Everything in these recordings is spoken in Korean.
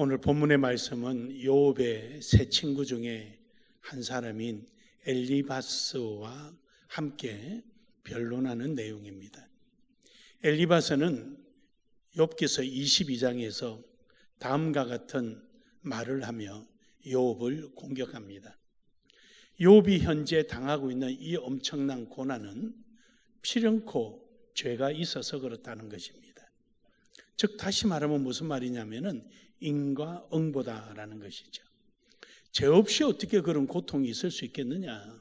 오늘 본문의 말씀은 욥의 세 친구 중에 한 사람인 엘리바스와 함께 변론하는 내용입니다. 엘리바스는 욥기서 22장에서 다음과 같은 말을 하며 욥을 공격합니다. 욥이 현재 당하고 있는 이 엄청난 고난은 필연코 죄가 있어서 그렇다는 것입니다. 즉 다시 말하면 무슨 말이냐면은 인과응보다라는 것이죠. 죄 없이 어떻게 그런 고통이 있을 수 있겠느냐?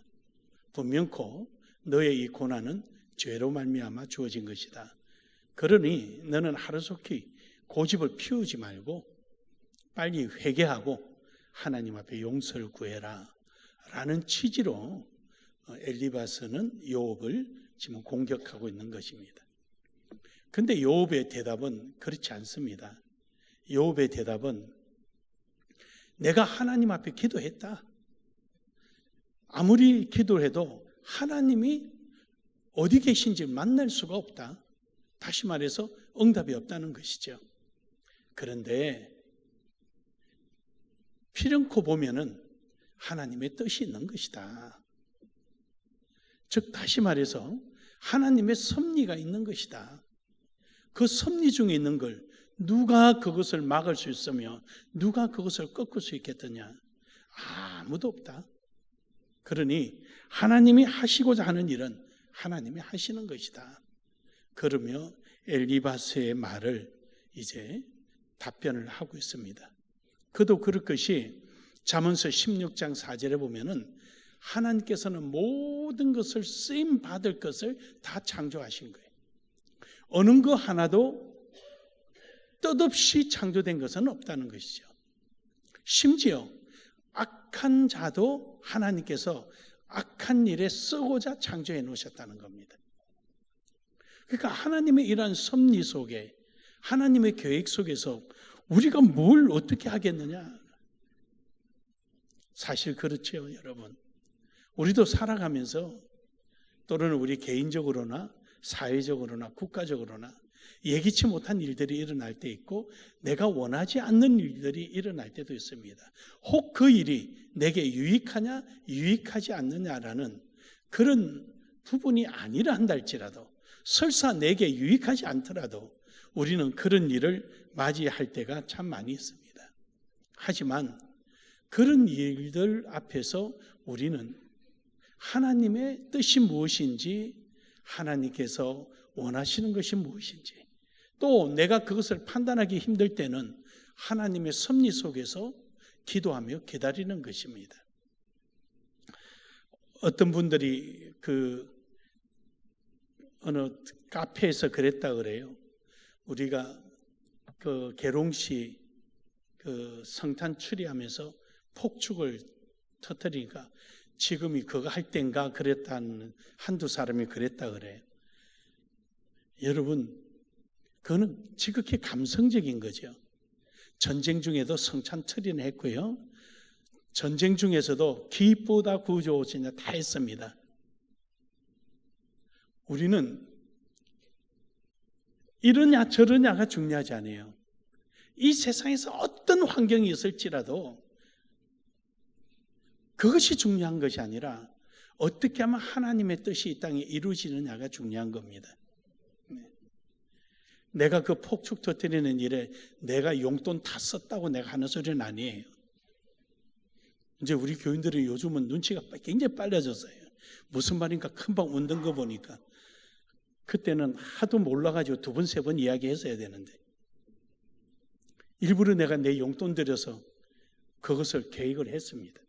분명코 너의 이 고난은 죄로 말미암아 주어진 것이다. 그러니 너는 하루속히 고집을 피우지 말고 빨리 회개하고 하나님 앞에 용서를 구해라 라는 취지로 엘리바스는 욥을 지금 공격하고 있는 것입니다. 그런데 욥의 대답은 그렇지 않습니다. 욥의 대답은 내가 하나님 앞에 기도했다. 아무리 기도해도 하나님이 어디 계신지 만날 수가 없다. 다시 말해서 응답이 없다는 것이죠. 그런데 필연코 보면은 하나님의 뜻이 있는 것이다. 즉 다시 말해서 하나님의 섭리가 있는 것이다. 그 섭리 중에 있는 걸 누가 그것을 막을 수 있으며 누가 그것을 꺾을 수 있겠느냐? 아무도 없다. 그러니 하나님이 하시고자 하는 일은 하나님이 하시는 것이다. 그러며 엘리바스의 말을 이제 답변을 하고 있습니다. 그도 그럴 것이 잠언서 16장 4절에 보면은 하나님께서는 모든 것을 쓰임 받을 것을 다 창조하신 거예요. 어느 것 하나도 뜻없이 창조된 것은 없다는 것이죠. 심지어 악한 자도 하나님께서 악한 일에 쓰고자 창조해 놓으셨다는 겁니다. 그러니까 하나님의 이러한 섭리 속에 하나님의 계획 속에서 우리가 뭘 어떻게 하겠느냐? 사실 그렇죠, 여러분. 우리도 살아가면서 또는 우리 개인적으로나 사회적으로나 국가적으로나 예기치 못한 일들이 일어날 때 있고 내가 원하지 않는 일들이 일어날 때도 있습니다. 혹 그 일이 내게 유익하냐 유익하지 않느냐라는 그런 부분이 아니라 한다 할지라도 설사 내게 유익하지 않더라도 우리는 그런 일을 맞이할 때가 참 많이 있습니다. 하지만 그런 일들 앞에서 우리는 하나님의 뜻이 무엇인지 하나님께서 원하시는 것이 무엇인지 또 내가 그것을 판단하기 힘들 때는 하나님의 섭리 속에서 기도하며 기다리는 것입니다. 어떤 분들이 어느 카페에서 그랬다 그래요. 우리가 계룡시 성탄 추리하면서 폭죽을 터뜨리니까 지금이 그거 할 땐가 그랬다는 한두 사람이 그랬다 그래요. 여러분, 그거는 지극히 감성적인 거죠. 전쟁 중에도 성찬 추리는 했고요. 전쟁 중에서도 기쁘다 구조오시냐 다 했습니다. 우리는 이러냐 저러냐가 중요하지 않아요. 이 세상에서 어떤 환경이 있을지라도 그것이 중요한 것이 아니라 어떻게 하면 하나님의 뜻이 이 땅에 이루어지느냐가 중요한 겁니다. 내가 그 폭죽 터뜨리는 일에 내가 용돈 다 썼다고 내가 하는 소리는 아니에요. 이제 우리 교인들이 요즘은 눈치가 굉장히 빨라졌어요. 무슨 말인가 금방 웃는 거 보니까 그때는 하도 몰라가지고 두 번, 세 번 이야기했어야 되는데 일부러 내가 내 용돈 들여서 그것을 계획을 했습니다.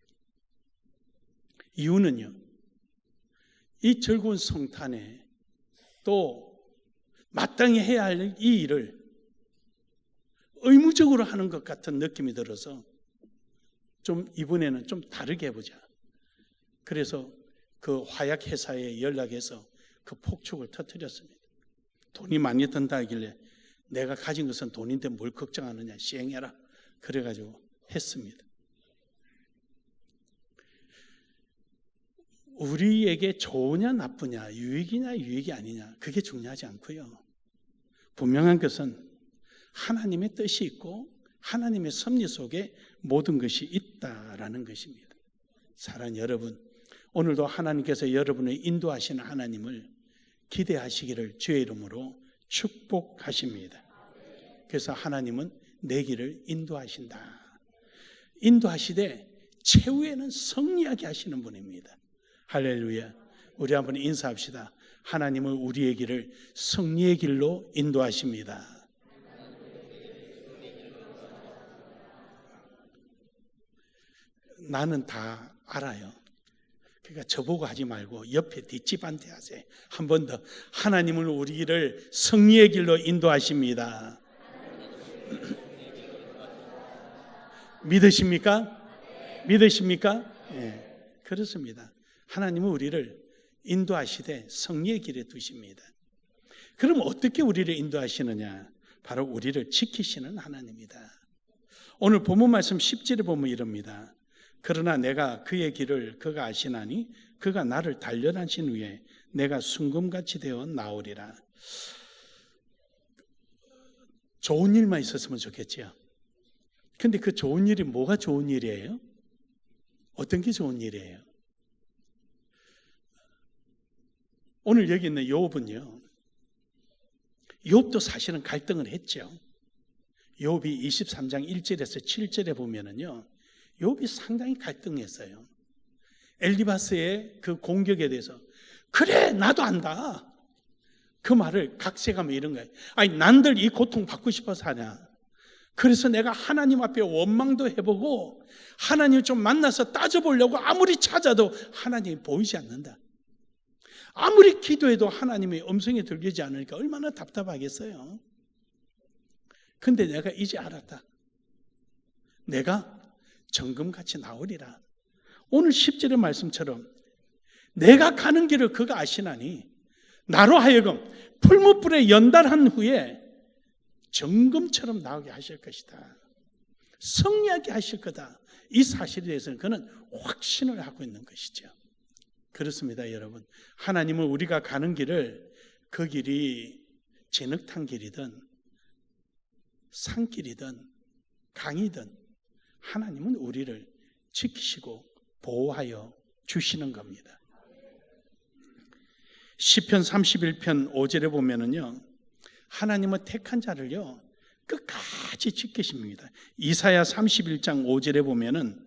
이유는요, 이 즐거운 성탄에 또 마땅히 해야 할 이 일을 의무적으로 하는 것 같은 느낌이 들어서 좀 이번에는 좀 다르게 해보자. 그래서 그 화약 회사에 연락해서 그 폭죽을 터뜨렸습니다. 돈이 많이 든다 하길래 내가 가진 것은 돈인데 뭘 걱정하느냐, 시행해라. 그래가지고 했습니다. 우리에게 좋으냐 나쁘냐, 유익이냐 유익이 아니냐, 그게 중요하지 않고요. 분명한 것은 하나님의 뜻이 있고 하나님의 섭리 속에 모든 것이 있다라는 것입니다. 사랑하는 여러분, 오늘도 하나님께서 여러분을 인도하시는 하나님을 기대하시기를 주의 이름으로 축복하십니다. 그래서 하나님은 내 길을 인도하신다. 인도하시되 최후에는 승리하게 하시는 분입니다. 할렐루야. 우리 한번 인사합시다. 하나님은 우리의 길을 승리의 길로 인도하십니다. 나는 다 알아요. 그러니까 저보고 하지 말고 옆에 뒷집한테 하세요. 한 번 더. 하나님은 우리 길을 승리의 길로 인도하십니다. 믿으십니까? 믿으십니까? 예, 그렇습니다. 하나님은 우리를 인도하시되 승리의 길에 두십니다. 그럼 어떻게 우리를 인도하시느냐? 바로 우리를 지키시는 하나님이다. 오늘 본문 말씀 10절에 보면 이럽니다. 그러나 내가 그의 길을 그가 아시나니 그가 나를 단련하신 후에 내가 순금같이 되어 나오리라. 좋은 일만 있었으면 좋겠지요. 근데 그 좋은 일이 뭐가 좋은 일이에요? 어떤 게 좋은 일이에요? 오늘 여기 있는 욥은요, 욥도 사실은 갈등을 했죠. 욥이 23장 1절에서 7절에 보면은요, 욥이 상당히 갈등했어요. 엘리바스의 그 공격에 대해서 그래 나도 안다. 그 말을 각색하면 이런 거예요. 아니 난들 이 고통 받고 싶어서 하냐. 그래서 내가 하나님 앞에 원망도 해보고 하나님 좀 만나서 따져보려고 아무리 찾아도 하나님이 보이지 않는다. 아무리 기도해도 하나님의 음성이 들리지 않으니까 얼마나 답답하겠어요. 근데 내가 이제 알았다. 내가 정금같이 나오리라. 오늘 10절의 말씀처럼 내가 가는 길을 그가 아시나니 나로 하여금 풀무불에 연달한 후에 정금처럼 나오게 하실 것이다. 승리하게 하실 거다. 이 사실에 대해서는 그는 확신을 하고 있는 것이죠. 그렇습니다, 여러분. 하나님은 우리가 가는 길을 그 길이 진흙탕 길이든 산길이든 강이든 하나님은 우리를 지키시고 보호하여 주시는 겁니다. 시편 31편 5절에 보면은요, 하나님은 택한 자를요 끝까지 지키십니다. 이사야 31장 5절에 보면은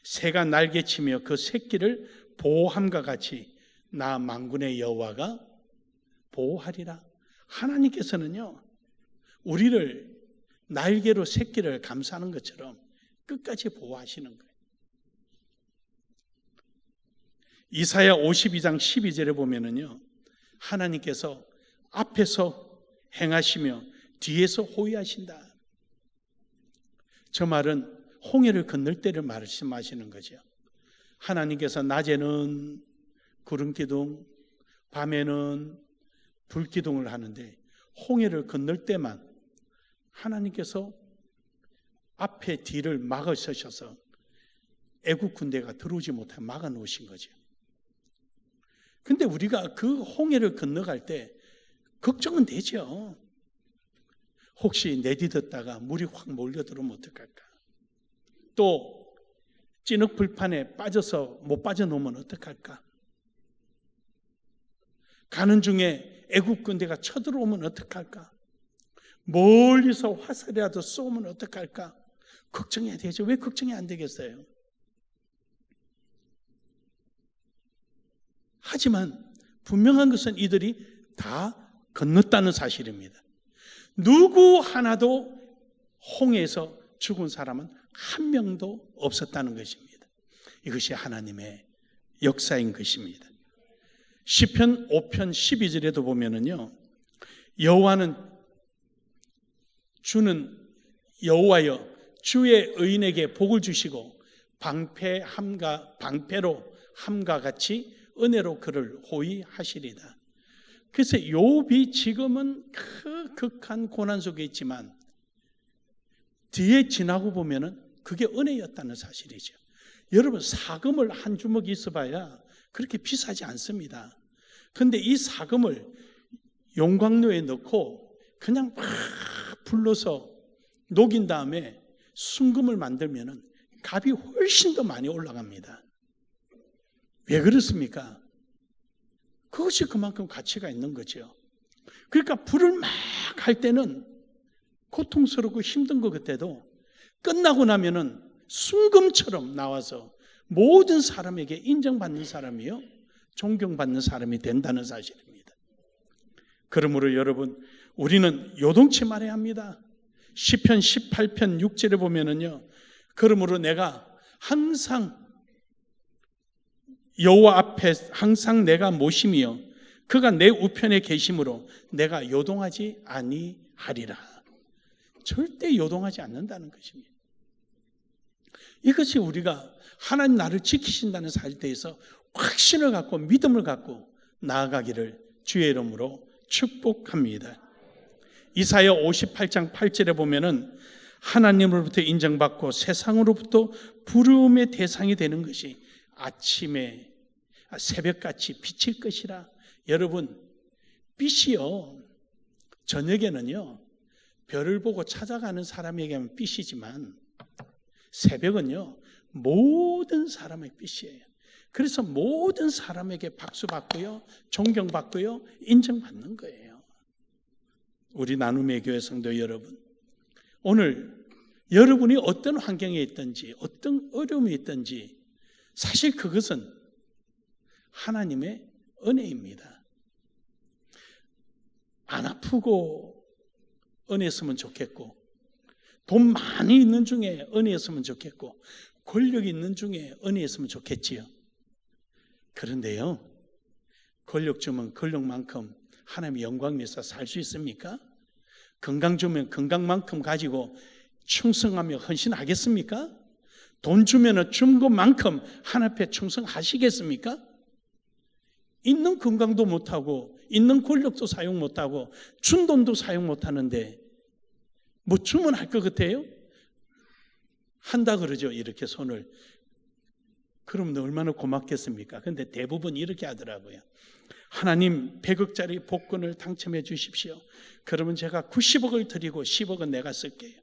새가 날개치며 그 새끼를 보호함과 같이 나 만군의 여호와가 보호하리라. 하나님께서는요 우리를 날개로 새끼를 감싸는 것처럼 끝까지 보호하시는 거예요. 이사야 52장 12절에 보면은요, 하나님께서 앞에서 행하시며 뒤에서 호위하신다. 저 말은 홍해를 건널 때를 말씀하시는 거죠. 하나님께서 낮에는 구름기둥, 밤에는 불기둥을 하는데 홍해를 건널 때만 하나님께서 앞에 뒤를 막으셔서 애국 군대가 들어오지 못하게 막아 놓으신 거죠. 근데 우리가 그 홍해를 건너갈 때 걱정은 되죠. 혹시 내딛었다가 물이 확 몰려들어오면 어떡할까? 또 찐흙 불판에 빠져서 못 빠져놓으면 어떡할까? 가는 중에 애국 군대가 쳐들어오면 어떡할까? 멀리서 화살이라도 쏘면 어떡할까? 걱정해야 되죠. 왜 걱정이 안 되겠어요? 하지만 분명한 것은 이들이 다 건넜다는 사실입니다. 누구 하나도 홍해에서 죽은 사람은 한 명도 없었다는 것입니다. 이것이 하나님의 역사인 것입니다. 시편 5편 12절에도 보면은요, 여호와는 주는 여호와여 주의 의인에게 복을 주시고 방패로 함과 같이 은혜로 그를 호위하시리다. 그래서 욥이 지금은 그 극한 고난 속에 있지만 뒤에 지나고 보면은 그게 은혜였다는 사실이죠. 여러분, 사금을 한 주먹 있어봐야 그렇게 비싸지 않습니다. 그런데 이 사금을 용광로에 넣고 그냥 막 불러서 녹인 다음에 순금을 만들면은 값이 훨씬 더 많이 올라갑니다. 왜 그렇습니까? 그것이 그만큼 가치가 있는 거죠. 그러니까 불을 막 할 때는 고통스럽고 힘든 것 같아도 끝나고 나면은 순금처럼 나와서 모든 사람에게 인정받는 사람이요, 존경받는 사람이 된다는 사실입니다. 그러므로 여러분, 우리는 요동치 말아야 합니다. 시편 18편 6절에 보면은요, 그러므로 내가 항상 여호와 앞에 항상 내가 모심이요 그가 내 우편에 계심으로 내가 요동하지 아니하리라. 절대 요동하지 않는다는 것입니다. 이것이 우리가 하나님 나를 지키신다는 사실에 대해서 확신을 갖고 믿음을 갖고 나아가기를 주의 이름으로 축복합니다. 이사야 58장 8절에 보면은 하나님으로부터 인정받고 세상으로부터 부름의 대상이 되는 것이 아침에 새벽같이 비칠 것이라. 여러분, 빛이요, 저녁에는요 별을 보고 찾아가는 사람에게는 빛이지만 새벽은요 모든 사람의 빛이에요. 그래서 모든 사람에게 박수 받고요, 존경받고요, 인정받는 거예요. 우리 나눔의 교회 성도 여러분, 오늘 여러분이 어떤 환경에 있든지 어떤 어려움이 있든지 사실 그것은 하나님의 은혜입니다. 안 아프고 은혜였으면 좋겠고, 돈 많이 있는 중에 은혜였으면 좋겠고, 권력이 있는 중에 은혜였으면 좋겠지요. 그런데요, 권력 주면 권력만큼 하나님의 영광 위해서 살 수 있습니까? 건강 주면 건강만큼 가지고 충성하며 헌신하겠습니까? 돈 주면 준 것만큼 하나님 앞에 충성하시겠습니까? 있는 건강도 못하고 있는 권력도 사용 못하고 준 돈도 사용 못하는데 뭐 주면 할 것 같아요? 한다 그러죠. 이렇게 손을. 그러면 얼마나 고맙겠습니까? 근데 대부분 이렇게 하더라고요. 하나님 100억짜리 복권을 당첨해 주십시오. 그러면 제가 90억을 드리고 10억은 내가 쓸게요.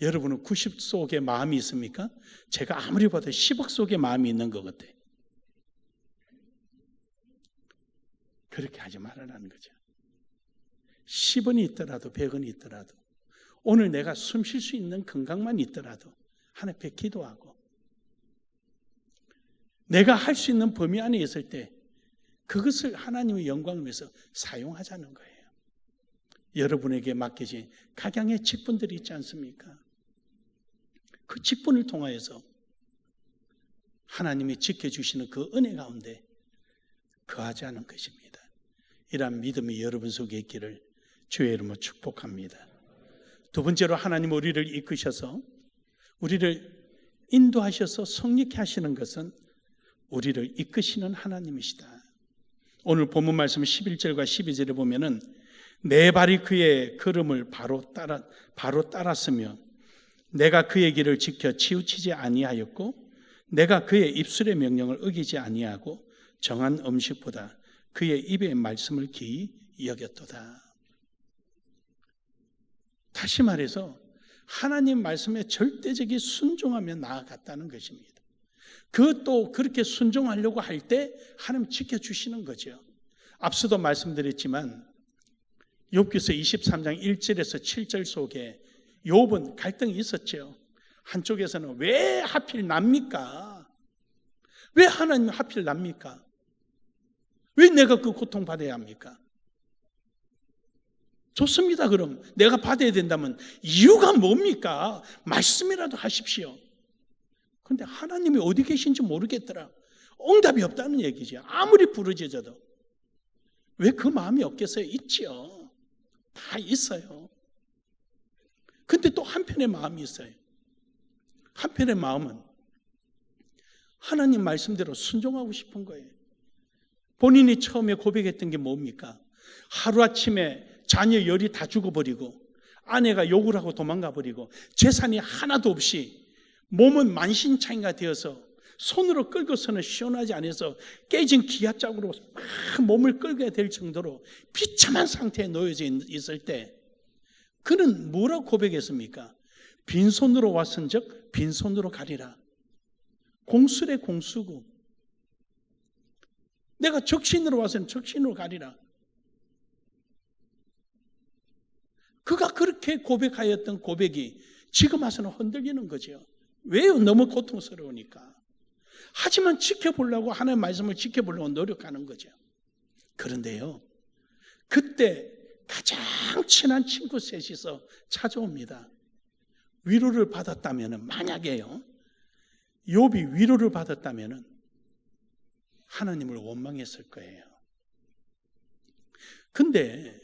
여러분은 90 속에 마음이 있습니까? 제가 아무리 봐도 10억 속에 마음이 있는 것 같아요. 그렇게 하지 말라는 거죠. 10원이 있더라도 100원이 있더라도 오늘 내가 숨 쉴 수 있는 건강만 있더라도 하나님 앞에 기도하고 내가 할 수 있는 범위 안에 있을 때 그것을 하나님의 영광을 위해서 사용하자는 거예요. 여러분에게 맡겨진 각양의 직분들이 있지 않습니까? 그 직분을 통하여서 하나님이 지켜주시는 그 은혜 가운데 거하자는 것입니다. 이러한 믿음이 여러분 속에 있기를 주의 이름으로 축복합니다. 두 번째로 하나님 우리를 이끄셔서 우리를 인도하셔서 성립케 하시는 것은 우리를 이끄시는 하나님이시다. 오늘 본문 말씀 11절과 12절에 보면은 내 발이 그의 걸음을 바로 따랐으며 내가 그의 길을 지켜 치우치지 아니하였고 내가 그의 입술의 명령을 어기지 아니하고 정한 음식보다 그의 입의 말씀을 기이 여겼도다. 다시 말해서 하나님 말씀에 절대적인 순종하며 나아갔다는 것입니다. 그것도 그렇게 순종하려고 할 때 하나님 지켜주시는 거죠. 앞서도 말씀드렸지만 욥기서 23장 1절에서 7절 속에 욥은 갈등이 있었죠. 한쪽에서는 왜 하필 납니까? 왜 하나님 하필 납니까? 왜 내가 그 고통받아야 합니까? 좋습니다. 그럼 내가 받아야 된다면 이유가 뭡니까? 말씀이라도 하십시오. 그런데 하나님이 어디 계신지 모르겠더라. 응답이 없다는 얘기죠. 아무리 부르짖어도. 왜 그 마음이 없겠어요? 있지요. 다 있어요. 근데 또 한편의 마음이 있어요. 한편의 마음은 하나님 말씀대로 순종하고 싶은 거예요. 본인이 처음에 고백했던 게 뭡니까? 하루아침에 자녀 열이 다 죽어버리고 아내가 욕을 하고 도망가 버리고 재산이 하나도 없이 몸은 만신창이가 되어서 손으로 끌고서는 시원하지 않아서 깨진 기아짝으로 막 몸을 끌게 될 정도로 비참한 상태에 놓여져 있을 때 그는 뭐라고 고백했습니까? 빈손으로 왔은즉 빈손으로 가리라. 공수래 공수고, 내가 적신으로 왔으면 적신으로 가리라. 그가 그렇게 고백하였던 고백이 지금 와서는 흔들리는 거죠. 왜요? 너무 고통스러우니까. 하지만 지켜보려고, 하나님의 말씀을 지켜보려고 노력하는 거죠. 그런데요, 그때 가장 친한 친구 셋이서 찾아옵니다. 위로를 받았다면, 만약에요, 욥이 위로를 받았다면 하나님을 원망했을 거예요. 근데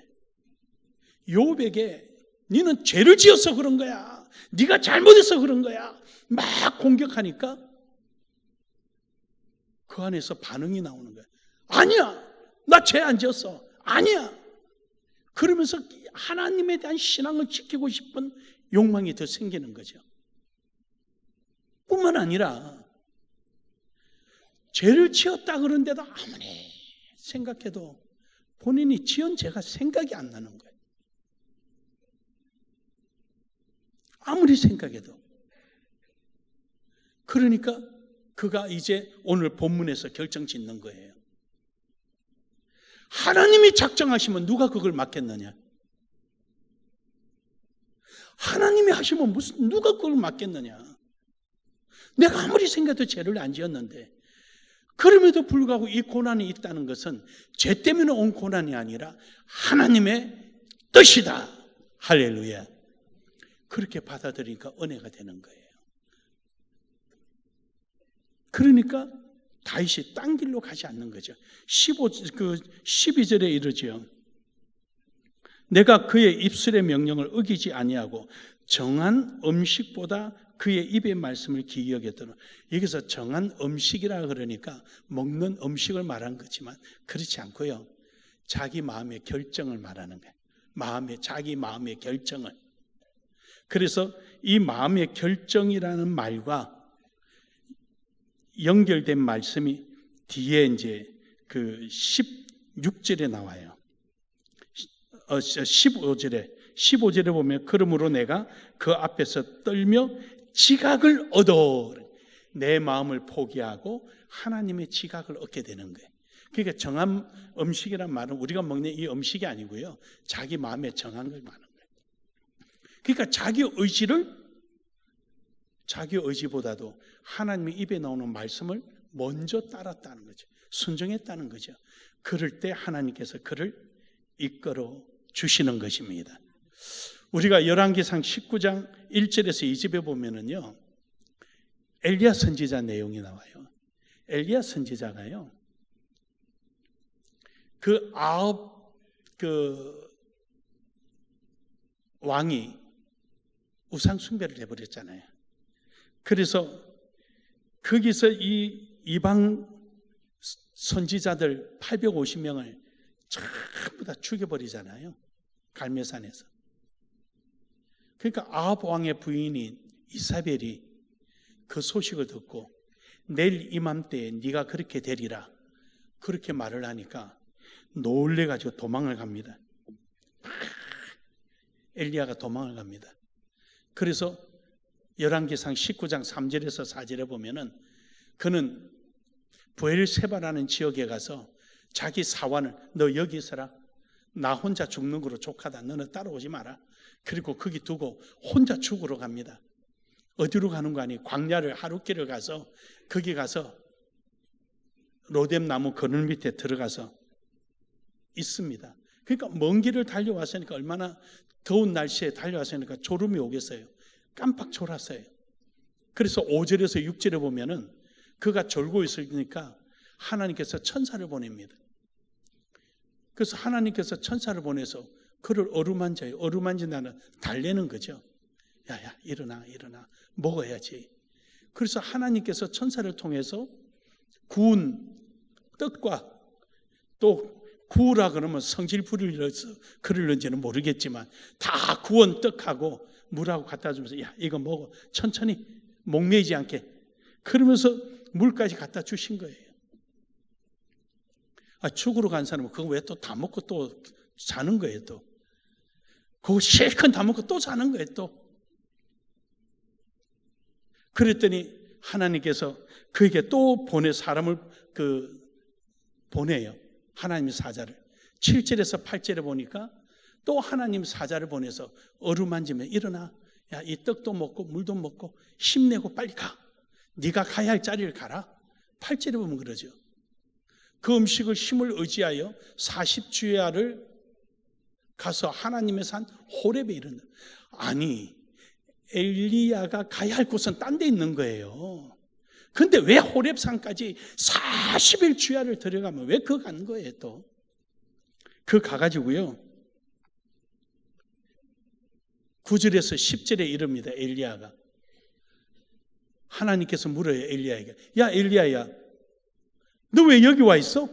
욥에게 너는 죄를 지어서 그런 거야, 네가 잘못해서 그런 거야, 막 공격하니까 그 안에서 반응이 나오는 거야. 아니야, 나 죄 안 지었어. 아니야. 그러면서 하나님에 대한 신앙을 지키고 싶은 욕망이 더 생기는 거죠. 뿐만 아니라 죄를 지었다 그런데도 아무리 생각해도 본인이 지은 죄가 생각이 안 나는 거예요. 아무리 생각해도. 그러니까 그가 이제 오늘 본문에서 결정 짓는 거예요. 하나님이 작정하시면 누가 그걸 막겠느냐? 하나님이 하시면 누가 그걸 막겠느냐? 내가 아무리 생각해도 죄를 안 지었는데, 그럼에도 불구하고 이 고난이 있다는 것은 죄 때문에 온 고난이 아니라 하나님의 뜻이다. 할렐루야. 그렇게 받아들이니까 은혜가 되는 거예요. 그러니까 다윗이 딴 길로 가지 않는 거죠. 12절에 이르죠. 내가 그의 입술의 명령을 어기지 아니하고 정한 음식보다 그의 입의 말씀을 기이 여겼더라. 여기서 정한 음식이라 그러니까 먹는 음식을 말한 거지만 그렇지 않고요, 자기 마음의 결정을 말하는 거예요. 자기 마음의 결정을. 그래서 이 마음의 결정이라는 말과 연결된 말씀이 뒤에 이제 그 16절에 나와요. 15절에 보면 그러므로 내가 그 앞에서 떨며 지각을 얻어, 내 마음을 포기하고 하나님의 지각을 얻게 되는 거예요. 그러니까 정한 음식이란 말은 우리가 먹는 이 음식이 아니고요, 자기 마음에 정한 걸 말하는 거예요. 그러니까 자기 의지보다도 하나님의 입에 나오는 말씀을 먼저 따랐다는 거죠. 순종했다는 거죠. 그럴 때 하나님께서 그를 이끌어 주시는 것입니다. 우리가 열왕기상 19장 1절에서 2절에 보면은요, 엘리야 선지자 내용이 나와요. 엘리야 선지자가요, 그 왕이 우상 숭배를 해버렸잖아요. 그래서 거기서 이 이방 선지자들 850명을 전부 다 죽여버리잖아요. 갈멜산에서. 그러니까 아합 왕의 부인인 이사벨이 그 소식을 듣고 내일 이맘때에 네가 그렇게 되리라, 그렇게 말을 하니까 놀래가지고 도망을 갑니다. 엘리야가 도망을 갑니다. 그래서 열왕기상 19장 3절에서 4절에 보면은 그는 부엘세바라는 지역에 가서 자기 사환을, 너 여기 있어라, 나 혼자 죽는 거로 족하다, 너는 따라오지 마라. 그리고 거기 두고 혼자 죽으러 갑니다. 어디로 가는 거 아니, 광야를 하룻길을 가서 거기 가서 로뎀 나무 그늘 밑에 들어가서 있습니다. 그러니까 먼 길을 달려왔으니까, 얼마나 더운 날씨에 달려왔으니까 졸음이 오겠어요. 깜빡 졸았어요. 그래서 5절에서 6절에 보면은 그가 졸고 있으니까 하나님께서 천사를 보냅니다. 그래서 하나님께서 천사를 보내서 그를 어루만져요. 어루만진다는 달래는 거죠. 야야, 일어나 먹어야지. 그래서 하나님께서 천사를 통해서 구운 떡과, 또 구우라 그러면 성질불을 넣어서 그러는지는 모르겠지만 다 구운 떡하고 물하고 갖다 주면서, 야, 이거 먹어, 천천히 목매이지 않게, 그러면서 물까지 갖다 주신 거예요. 죽으러 간 사람은 그거 왜 또 다 먹고 또 자는 거예요. 또 그거 실컷 다 먹고 또 자는 거예요, 또. 그랬더니 하나님께서 그에게 또 사람을 보내요. 하나님의 사자를. 7절에서 8절에 보니까 또 하나님 사자를 보내서 어루만지면 일어나. 야, 이 떡도 먹고 물도 먹고 힘내고 빨리 가. 네가 가야 할 자리를 가라. 8절에 보면 그러죠. 그 음식을 힘을 의지하여 40주야를 가서 하나님의 산 호렙에 이른다. 아니, 엘리야가 가야 할 곳은 딴 데 있는 거예요. 근데 왜 호렙산까지 40일 주야를 들어가면 왜 그거 간 거예요, 또? 그 가가지고요. 9절에서 10절에 이릅니다, 엘리야가. 하나님께서 물어요, 엘리야에게. 야, 엘리야야, 너 왜 여기 와 있어?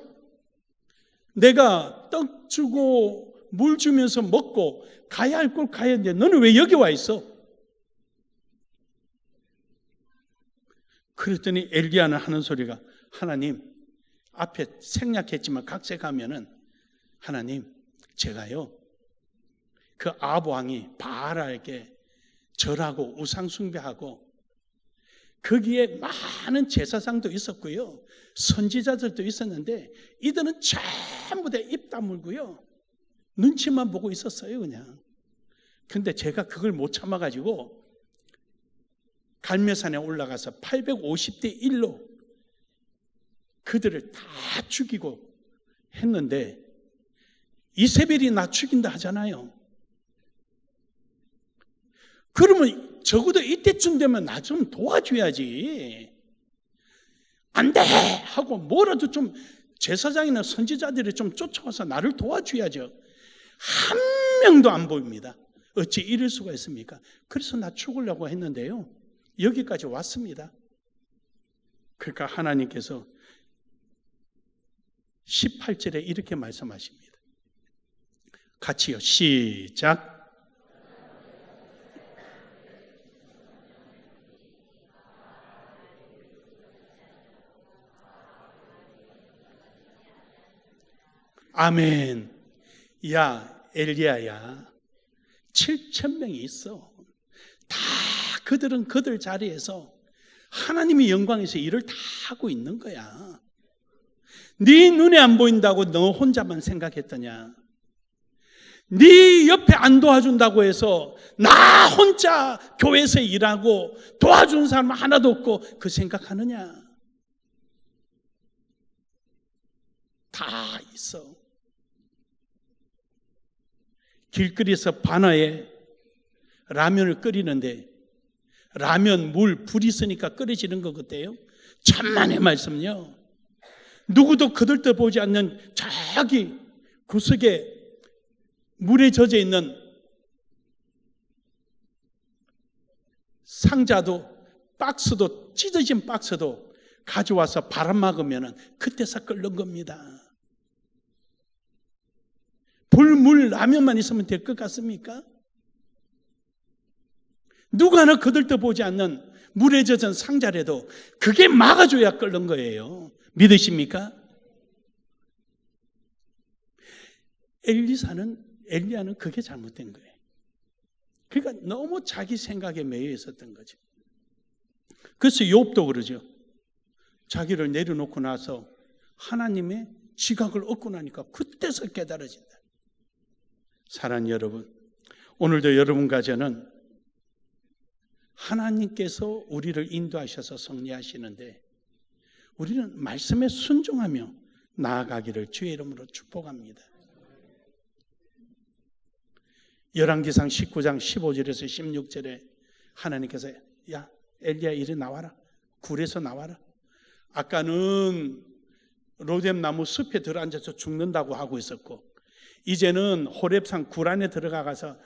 내가 떡 주고 물 주면서 먹고 가야 할 곳 가야 하는데 너는 왜 여기 와 있어? 그랬더니 엘리야는 하는 소리가, 하나님, 앞에 생략했지만 각색하면은, 하나님, 제가요, 그 아합 왕이 바알에게 절하고 우상 숭배하고 거기에 많은 제사장도 있었고요, 선지자들도 있었는데 이들은 전부 다 입 다물고요, 눈치만 보고 있었어요, 그냥. 근데 제가 그걸 못 참아가지고 갈멜산에 올라가서 850대 1로 그들을 다 죽이고 했는데, 이세벨이 나 죽인다 하잖아요. 그러면 적어도 이때쯤 되면 나 좀 도와줘야지. 안 돼! 하고 뭐라도 좀 제사장이나 선지자들이 좀 쫓아와서 나를 도와줘야죠. 한 명도 안 보입니다. 어찌 이럴 수가 있습니까? 그래서 나 죽으려고 했는데요, 여기까지 왔습니다. 그러니까 하나님께서 18절에 이렇게 말씀하십니다. 같이요, 시작. 아멘. 야, 엘리야야, 7,000명이 있어. 다 그들은 그들 자리에서 하나님의 영광에서 일을 다 하고 있는 거야. 네 눈에 안 보인다고 너 혼자만 생각했더냐? 네 옆에 안 도와준다고 해서 나 혼자 교회에서 일하고 도와주는 사람 하나도 없고 그 생각하느냐? 다 있어. 길거리에서 바나에 라면을 끓이는데 라면, 물, 불 있으니까 끓여지는 것 같아요. 천만의 말씀요. 누구도 거들떠보지 않는 저기 구석에 물에 젖어 있는 상자도, 박스도, 찢어진 박스도 가져와서 바람 막으면 그때서 끓는 겁니다. 불, 물, 라면만 있으면 될 것 같습니까? 누구 하나 거들떠보지 않는 물에 젖은 상자라도 그게 막아줘야 끓는 거예요. 믿으십니까? 엘리야는 그게 잘못된 거예요. 그러니까 너무 자기 생각에 매여 있었던 거죠. 그래서 욥도 그러죠. 자기를 내려놓고 나서 하나님의 지각을 얻고 나니까 그때서 깨달아진다. 사랑하는 여러분, 오늘도 여러분과 저는 하나님께서 우리를 인도하셔서 승리하시는데 우리는 말씀에 순종하며 나아가기를 주의 이름으로 축복합니다. 열왕기상 19장 15절에서 16절에 하나님께서 야, 엘리야 이리 나와라. 굴에서 나와라. 아까는 로뎀 나무 숲에 들어앉아서 죽는다고 하고 있었고 이제는 호렙산 굴 안에 들어가서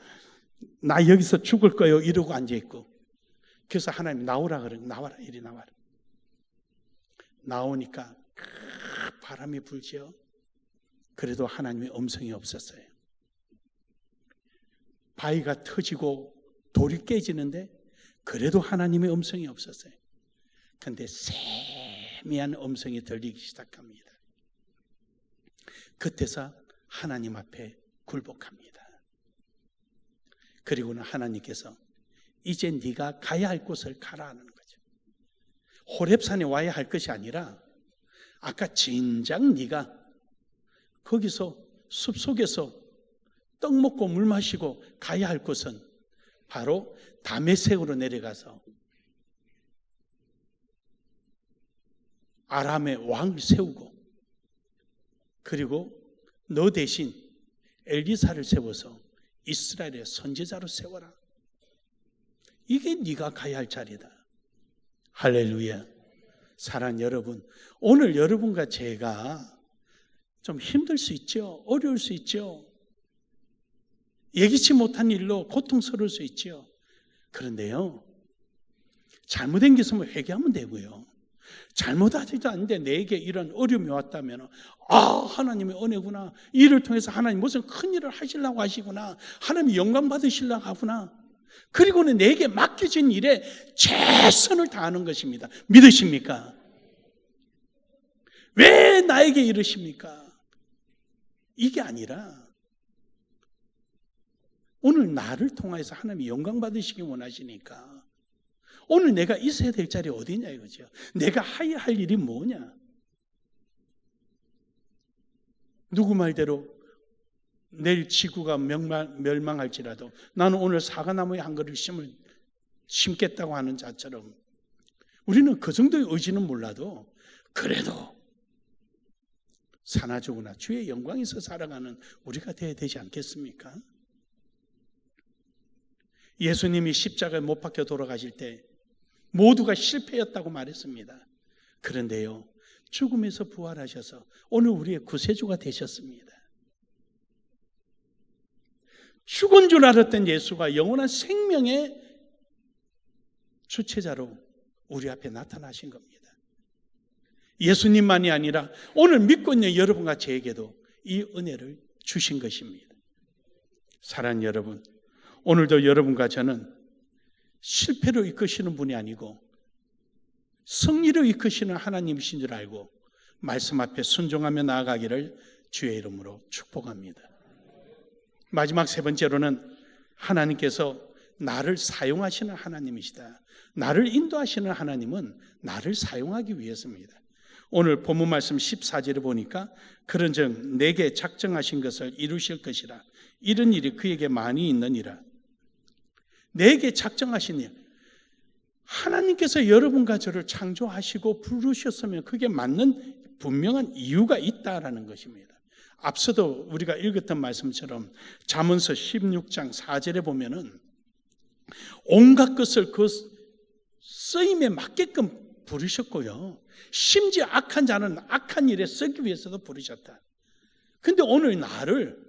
나 여기서 죽을 거요 이러고 앉아있고, 그래서 하나님 나오라 그래. 나와라, 이리 나와라. 나오니까 바람이 불죠. 그래도 하나님의 음성이 없었어요. 바위가 터지고 돌이 깨지는데 그래도 하나님의 음성이 없었어요. 그런데 세미한 음성이 들리기 시작합니다. 그때서 하나님 앞에 굴복합니다. 그리고는 하나님께서 이제 네가 가야 할 곳을 가라 하는 거죠. 호렙산에 와야 할 것이 아니라 아까 진작 네가 거기서 숲속에서 떡 먹고 물 마시고 가야 할 곳은 바로 다메섹으로 내려가서 아람의 왕을 세우고, 그리고 너 대신 엘리사를 세워서 이스라엘의 선지자로 세워라. 이게 네가 가야 할 자리다. 할렐루야. 사랑하는 여러분, 오늘 여러분과 제가 좀 힘들 수 있죠. 어려울 수 있죠. 예기치 못한 일로 고통스러울 수 있죠. 그런데요, 잘못된 게 있으면 회개하면 되고요. 잘못하지도 않는데 내게 이런 어려움이 왔다면 하나님의 은혜구나. 이를 통해서 하나님 무슨 큰 일을 하시려고 하시구나. 하나님 영광 받으시려고 하구나. 그리고는 내게 맡겨진 일에 최선을 다하는 것입니다. 믿으십니까? 왜 나에게 이러십니까? 이게 아니라 오늘 나를 통해서 하나님이 영광 받으시기 원하시니까 오늘 내가 있어야 될 자리 어디냐 이거죠. 내가 해야 할 일이 뭐냐. 누구 말대로 내일 지구가 멸망할지라도 나는 오늘 사과나무에 한 그루 심겠다고 하는 자처럼 우리는 그 정도의 의지는 몰라도 그래도 사나 죽으나 주의 영광에서 살아가는 우리가 되어야 되지 않겠습니까? 예수님이 십자가에 못 박혀 돌아가실 때 모두가 실패였다고 말했습니다. 그런데요, 죽음에서 부활하셔서 오늘 우리의 구세주가 되셨습니다. 죽은 줄 알았던 예수가 영원한 생명의 주체자로 우리 앞에 나타나신 겁니다. 예수님만이 아니라 오늘 믿고 있는 여러분과 저에게도 이 은혜를 주신 것입니다. 사랑하는 여러분, 오늘도 여러분과 저는 실패로 이끄시는 분이 아니고 승리로 이끄시는 하나님이신 줄 알고 말씀 앞에 순종하며 나아가기를 주의 이름으로 축복합니다. 마지막 세 번째로는 하나님께서 나를 사용하시는 하나님이시다. 나를 인도하시는 하나님은 나를 사용하기 위해서입니다. 오늘 본문 말씀 14절에 보니까 그런즉 내게 작정하신 것을 이루실 것이라. 이런 일이 그에게 많이 있느니라. 내게 작정하신 일. 하나님께서 여러분과 저를 창조하시고 부르셨으면 그게 맞는 분명한 이유가 있다라는 것입니다. 앞서도 우리가 읽었던 말씀처럼 잠언서 16장 4절에 보면은 온갖 것을 그 쓰임에 맞게끔 부르셨고요. 심지어 악한 자는 악한 일에 쓰기 위해서도 부르셨다. 근데 오늘 나를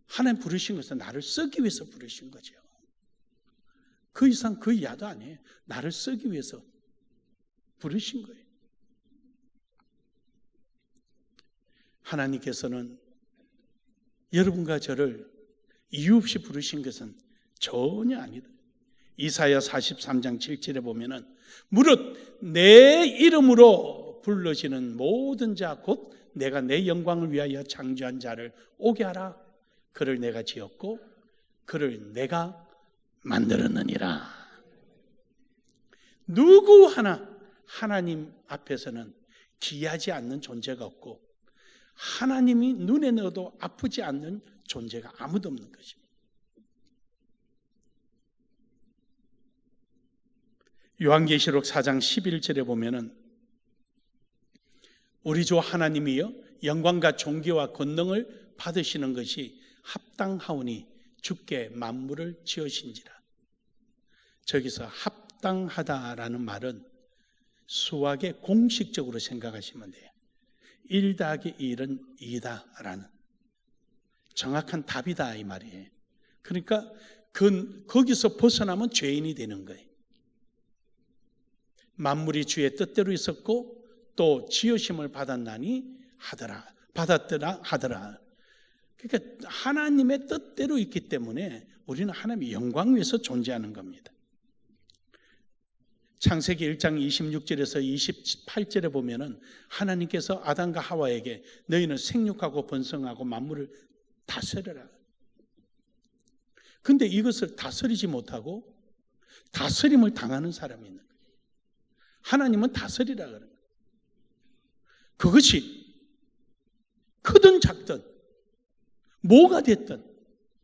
하나님 부르신 것은 나를 쓰기 위해서 부르신 거죠. 그 이상 그 이하도 아니에요. 나를 쓰기 위해서 부르신 거예요. 하나님께서는 여러분과 저를 이유 없이 부르신 것은 전혀 아니다. 이사야 43장 7절에 보면은 무릇 내 이름으로 불러지는 모든 자 곧 내가 내 영광을 위하여 창조한 자를 오게 하라. 그를 내가 지었고 그를 내가 만들었느니라. 누구 하나 하나님 앞에서는 기이하지 않는 존재가 없고 하나님이 눈에 넣어도 아프지 않는 존재가 아무도 없는 것입니다. 요한계시록 4장 11절에 보면은 우리 주 하나님이여 영광과 존귀와 권능을 받으시는 것이 합당하오니 주께 만물을 지으신지라. 저기서 합당하다라는 말은 수학에 공식적으로 생각하시면 돼요. 1 더하기 1은 2다라는 정확한 답이다 이 말이에요. 그러니까 거기서 벗어나면 죄인이 되는 거예요. 만물이 주의 뜻대로 있었고 또 지으심을 받았나니 받았더라 하더라. 그러니까 하나님의 뜻대로 있기 때문에 우리는 하나님의 영광 위에서 존재하는 겁니다. 창세기 1장 26절에서 28절에 보면은 하나님께서 아담과 하와에게 너희는 생육하고 번성하고 만물을 다스려라. 근데 이것을 다스리지 못하고 다스림을 당하는 사람이 있는 거예요. 하나님은 다스리라 그러는 거예요. 그것이 크든 작든 뭐가 됐든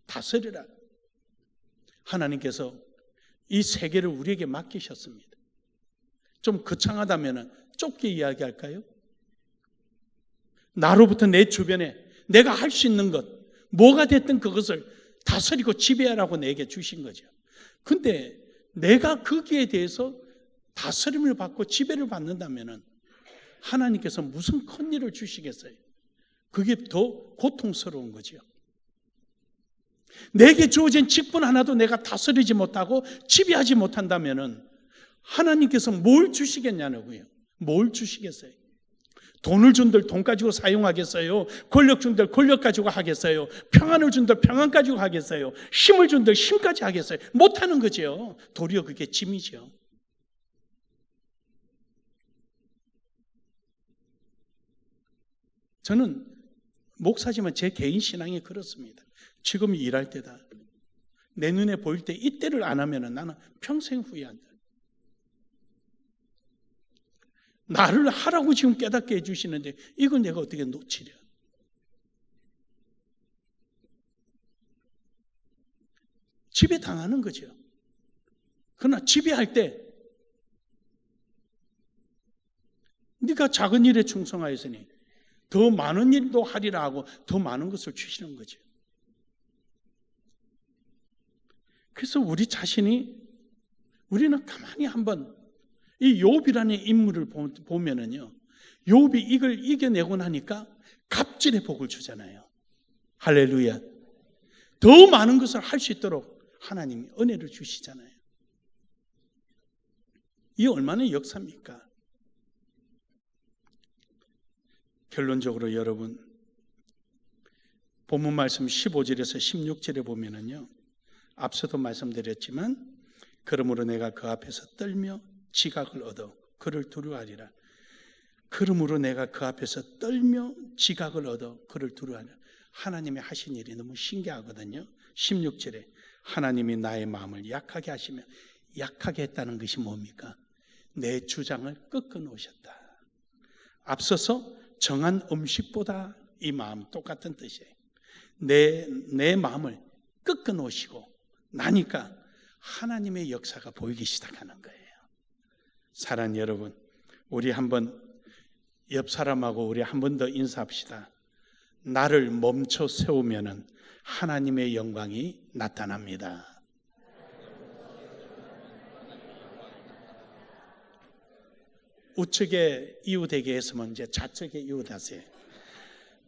다스리라. 하나님께서 이 세계를 우리에게 맡기셨습니다. 좀 거창하다면 좁게 이야기할까요? 나로부터 내 주변에 내가 할 수 있는 것, 뭐가 됐든 그것을 다스리고 지배하라고 내게 주신 거죠. 근데 내가 거기에 대해서 다스림을 받고 지배를 받는다면 하나님께서 무슨 큰 일을 주시겠어요? 그게 더 고통스러운 거죠. 내게 주어진 직분 하나도 내가 다스리지 못하고 지배하지 못한다면 하나님께서 뭘 주시겠냐고요. 뭘 주시겠어요? 돈을 준들 돈 가지고 사용하겠어요? 권력 준들 권력 가지고 하겠어요? 평안을 준들 평안 가지고 하겠어요? 힘을 준들 힘까지 하겠어요? 못하는 거죠. 도리어 그게 짐이죠. 저는 목사지만 제 개인 신앙이 그렇습니다. 지금 일할 때다. 내 눈에 보일 때 이때를 안 하면 나는 평생 후회한다. 나를 하라고 지금 깨닫게 해주시는데 이걸 내가 어떻게 놓치랴. 지배당하는 거죠. 그러나 지배할 때 네가 작은 일에 충성하였으니 더 많은 일도 하리라 하고 더 많은 것을 주시는 거죠. 그래서 우리 자신이 우리는 가만히 한번 이 욥이라는 인물을 보면은요, 욥이 이걸 이겨내고 나니까 갑질의 복을 주잖아요. 할렐루야. 더 많은 것을 할 수 있도록 하나님이 은혜를 주시잖아요. 이 얼마나 역사입니까? 결론적으로 여러분, 본문 말씀 15절에서 16절에 보면은요, 앞서도 말씀드렸지만, 그러므로 내가 그 앞에서 떨며 지각을 얻어 그를 두려워하리라. 그러므로 내가 그 앞에서 떨며 지각을 얻어 그를 두려워하리라. 하나님이 하신 일이 너무 신기하거든요. 16절에 하나님이 나의 마음을 약하게 하시며, 약하게 했다는 것이 뭡니까? 내 주장을 꺾어 놓으셨다. 앞서서 정한 음식보다 이 마음 똑같은 뜻이에요. 내 마음을 꺾어 놓으시고 나니까 하나님의 역사가 보이기 시작하는 거예요. 사랑하는 여러분, 우리 한번 옆 사람하고 우리 한 번 더 인사합시다. 나를 멈춰 세우면은 하나님의 영광이 나타납니다. 우측에 이웃에게 했으면 이제 좌측에 이웃하세요.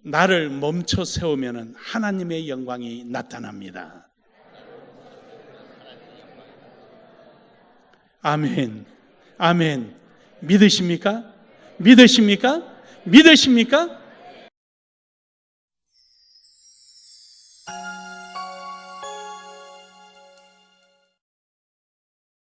나를 멈춰 세우면은 하나님의 영광이 나타납니다. 아멘. 아멘. 믿으십니까? 믿으십니까? 믿으십니까?